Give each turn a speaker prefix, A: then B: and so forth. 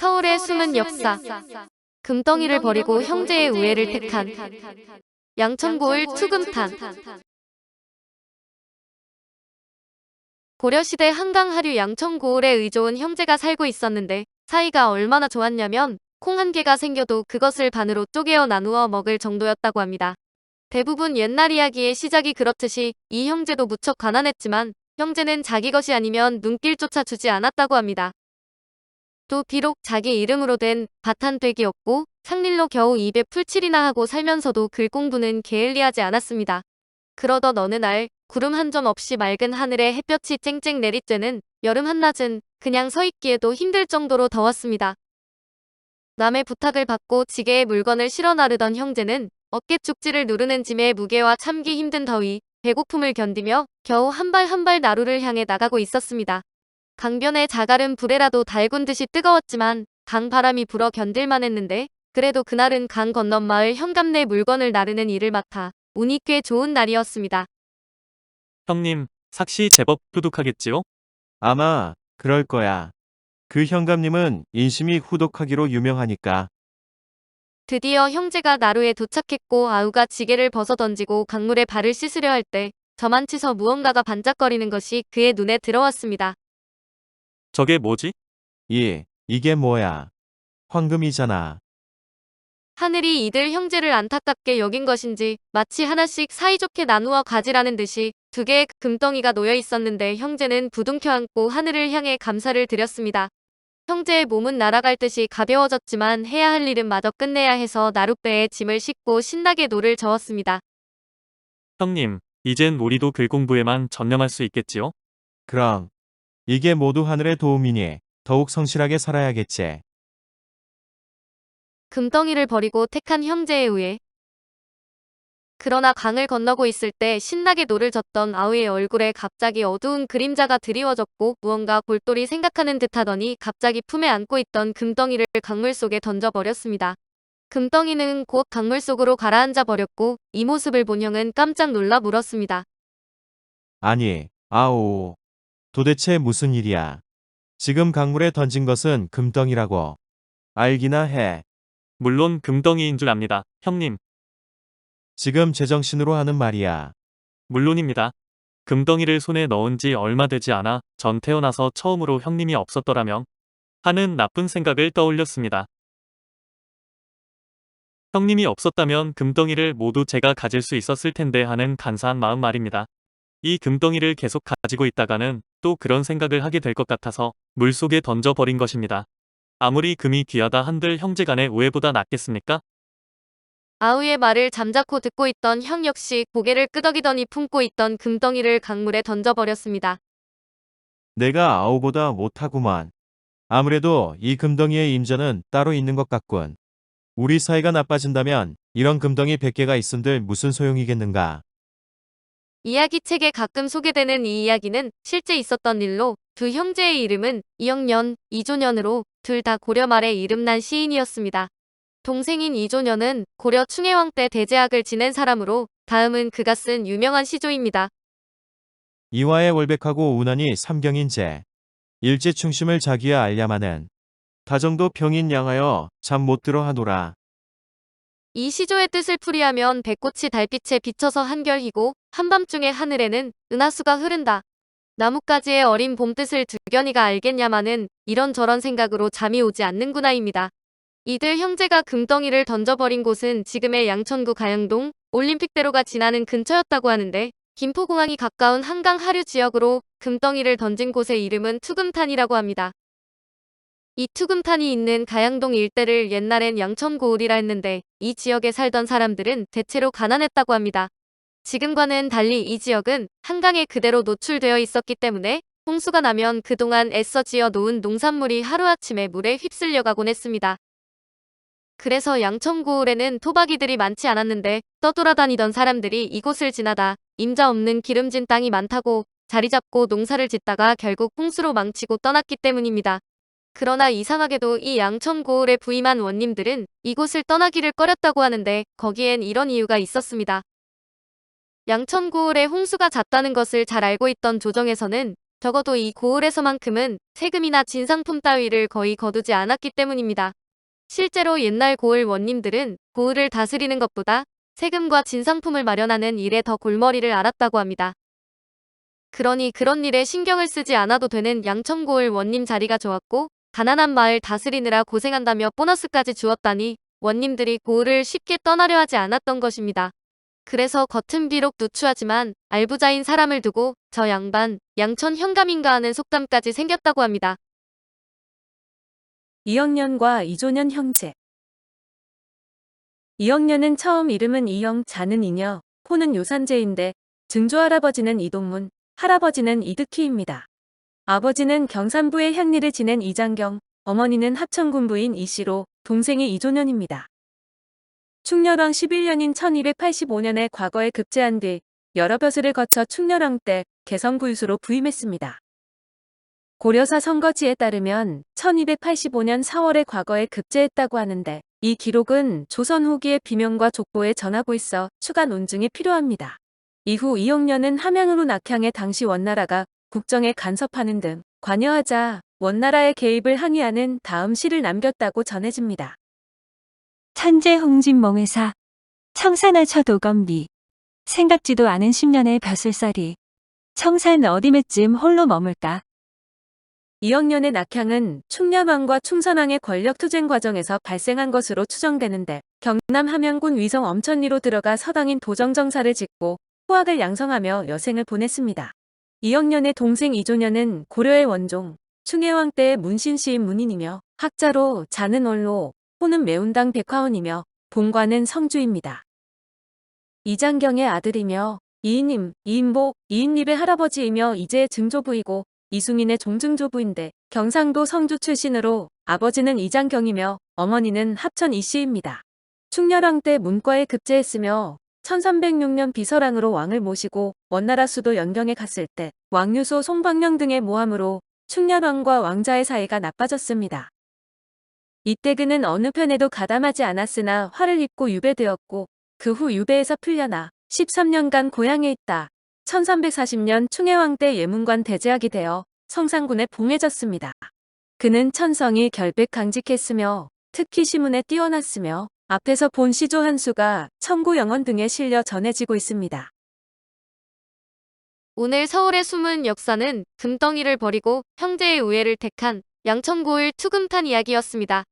A: 서울의 숨은 역사. 금덩이를 버리고 형제의 우애를 택한 양천고을 투금탄. 고려시대 한강 하류 양천고을에 의좋은 형제가 살고 있었는데 사이가 얼마나 좋았냐면 콩 한 개가 생겨도 그것을 반으로 쪼개어 나누어 먹을 정도였다고 합니다. 대부분 옛날 이야기의 시작이 그렇듯이 이 형제도 무척 가난했지만 형제는 자기 것이 아니면 눈길조차 주지 않았다고 합니다. 또 비록 자기 이름으로 된 밭 한 떼기였고 상일로 겨우 입에 풀칠이나 하고 살면서도 글 공부는 게을리하지 않았습니다. 그러던 어느 날 구름 한 점 없이 맑은 하늘에 햇볕이 쨍쨍 내리쬐는 여름 한낮은 그냥 서 있기에도 힘들 정도로 더웠습니다. 남의 부탁을 받고 지게에 물건을 실어 나르던 형제는 어깨 축지를 누르는 짐의 무게와 참기 힘든 더위, 배고픔을 견디며 겨우 한 발 한 발 나루를 향해 나가고 있었습니다. 강변의 자갈은 불에라도 달군 듯이 뜨거웠지만 강바람이 불어 견딜만 했는데 그래도 그날은 강 건넌 마을 현갑내 물건을 나르는 일을 맡아 운이 꽤 좋은 날이었습니다.
B: 형님, 삭시 제법 후둑하겠지요?
C: 아마 그럴 거야. 그 현감님은 인심이 후덕하기로 유명하니까.
A: 드디어 형제가 나루에 도착했고 아우가 지게를 벗어던지고 강물에 발을 씻으려 할 때 저만치서 무언가가 반짝거리는 것이 그의 눈에 들어왔습니다.
B: 저게 뭐지?
C: 이게 뭐야? 황금이잖아.
A: 하늘이 이들 형제를 안타깝게 여긴 것인지 마치 하나씩 사이좋게 나누어 가지라는 듯이 두 개의 금덩이가 놓여 있었는데 형제는 부둥켜 안고 하늘을 향해 감사를 드렸습니다. 형제의 몸은 날아갈 듯이 가벼워졌지만 해야 할 일은 마저 끝내야 해서 나룻배에 짐을 싣고 신나게 노를 저었습니다.
B: 형님, 이젠 우리도 글 공부에만 전념할 수 있겠지요?
C: 그럼 이게 모두 하늘의 도움이니 더욱 성실하게 살아야겠지.
A: 금덩이를 버리고 택한 형제에 의해. 그러나 강을 건너고 있을 때 신나게 노를 젓던 아우의 얼굴에 갑자기 어두운 그림자가 드리워졌고 무언가 골똘히 생각하는 듯하더니 갑자기 품에 안고 있던 금덩이를 강물 속에 던져버렸습니다. 금덩이는 곧 강물 속으로 가라앉아 버렸고 이 모습을 본 형은 깜짝 놀라 물었습니다.
C: 아니, 아오. 도대체 무슨 일이야? 지금 강물에 던진 것은 금덩이라고. 알기나 해.
B: 물론 금덩이인 줄 압니다, 형님.
C: 지금 제정신으로 하는 말이야.
B: 물론입니다. 금덩이를 손에 넣은 지 얼마 되지 않아 전 태어나서 처음으로 형님이 없었더라면 하는 나쁜 생각을 떠올렸습니다. 형님이 없었다면 금덩이를 모두 제가 가질 수 있었을 텐데 하는 간사한 마음 말입니다. 이 금덩이를 계속 가지고 있다가는 또 그런 생각을 하게 될 것 같아서 물속에 던져버린 것입니다. 아무리 금이 귀하다 한들 형제간의 오해보다 낫겠습니까?
A: 아우의 말을 잠자코 듣고 있던 형 역시 고개를 끄덕이더니 품고 있던 금덩이를 강물에 던져버렸습니다.
C: 내가 아오보다 못하구만. 아무래도 이 금덩이의 임자는 따로 있는 것 같군. 우리 사이가 나빠진다면 이런 금덩이 100개가 있은들 무슨 소용이겠는가.
A: 이야기책에 가끔 소개되는 이 이야기는 실제 있었던 일로 두 형제의 이름은 이영년, 이조년으로 둘 다 고려 말에 이름난 시인이었습니다. 동생인 이조년은 고려 충해왕 때 대제학을 지낸 사람으로 다음은 그가 쓴 유명한 시조입니다.
C: 이화에 월백하고 운하니 삼경인제. 일제충심을 자기야 알야마는. 다정도 평인 양하여 잠 못 들어 하노라.
A: 이 시조의 뜻을 풀이하면 백꽃이 달빛에 비쳐서 한결희고 한밤중의 하늘에는 은하수가 흐른다. 나뭇가지의 어린 봄 뜻을 두견이가 알겠냐마는 이런저런 생각으로 잠이 오지 않는구나입니다. 이들 형제가 금덩이를 던져버린 곳은 지금의 양천구 가양동 올림픽대로가 지나는 근처였다고 하는데 김포공항이 가까운 한강 하류 지역으로 금덩이를 던진 곳의 이름은 투금탄이라고 합니다. 이 투금탄이 있는 가양동 일대를 옛날엔 양천고을이라 했는데 이 지역에 살던 사람들은 대체로 가난했다고 합니다. 지금과는 달리 이 지역은 한강에 그대로 노출되어 있었기 때문에 홍수가 나면 그동안 애써 지어 놓은 농산물이 하루아침에 물에 휩쓸려가곤 했습니다. 그래서 양천고을에는 토박이들이 많지 않았는데 떠돌아다니던 사람들이 이곳을 지나다 임자 없는 기름진 땅이 많다고 자리 잡고 농사를 짓다가 결국 홍수로 망치고 떠났기 때문입니다. 그러나 이상하게도 이 양천고을에 부임한 원님들은 이곳을 떠나기를 꺼렸다고 하는데 거기엔 이런 이유가 있었습니다. 양천고을에 홍수가 잦다는 것을 잘 알고 있던 조정에서는 적어도 이 고을에서만큼은 세금이나 진상품 따위를 거의 거두지 않았기 때문입니다. 실제로 옛날 고을 원님들은 고을을 다스리는 것보다 세금과 진상품을 마련하는 일에 더 골머리를 앓았다고 합니다. 그러니 그런 일에 신경을 쓰지 않아도 되는 양천고을 원님 자리가 좋았고 가난한 마을 다스리느라 고생한다며 보너스까지 주었다니 원님들이 고을을 쉽게 떠나려 하지 않았던 것입니다. 그래서 겉은 비록 누추하지만 알부자인 사람을 두고 저 양반 양천 현감인가 하는 속담까지 생겼다고 합니다.
D: 이영년과 이조년 형제. 이영년은 처음 이름은 이영, 자는 이녀, 호는 요산제인데 증조할아버지는 이동문, 할아버지는 이득희입니다. 아버지는 경산부의 향리를 지낸 이장경, 어머니는 합천군부인 이씨로 동생이 이조년입니다. 충렬왕 11년인 1285년에 과거에 급제한 뒤 여러 벼슬을 거쳐 충렬왕 때 개성구유수로 부임했습니다. 고려사 선거지에 따르면 1285년 4월에 과거에 급제했다고 하는데 이 기록은 조선 후기의 비명과 족보에 전하고 있어 추가 논증이 필요합니다. 이후 이영년은 함양으로 낙향해 당시 원나라가 국정에 간섭하는 등 관여하자 원나라의 개입을 항의하는 다음 시를 남겼다고 전해집니다.
E: 천재 홍진몽의사 청산하처 도건비 생각지도 않은 10년의 벼슬살이 청산 어디매쯤 홀로 머물까.
D: 이영년의 낙향은 충렬왕과 충선왕의 권력 투쟁 과정에서 발생한 것으로 추정되는데 경남 함양군 위성 엄천리로 들어가 서당인 도정정사를 짓고 후학을 양성하며 여생을 보냈습니다. 이영년의 동생 이조년은 고려의 원종, 충혜왕 때의 문신시인 문인이며 학자로 자는 원로, 호는 매운당 백화원이며 본관은 성주입니다. 이장경의 아들이며 이인임, 이인복, 이인립의 할아버지이며 이제의 증조부이고 이숭인의 종증조부인데 경상도 성주 출신으로 아버지는 이장경이며 어머니는 합천 이씨입니다. 충렬왕 때 문과에 급제했으며 1306년 비설왕으로 왕을 모시고 원나라 수도 연경에 갔을 때 왕유소 송방령 등의 모함으로 충렬왕과 왕자의 사이가 나빠졌습니다. 이때 그는 어느 편에도 가담하지 않았으나 화를 입고 유배되었고 그 후 유배에서 풀려나 13년간 고향에 있다. 1340년 충혜왕 때 예문관 대제학이 되어 성상군에 봉해졌습니다. 그는 천성이 결백강직했으며 특히 시문에 뛰어났으며 앞에서 본 시조 한 수가 청구영원 등에 실려 전해지고 있습니다.
A: 오늘 서울의 숨은 역사는 금덩이를 버리고 형제의 우애를 택한 양천고을 투금탄 이야기였습니다.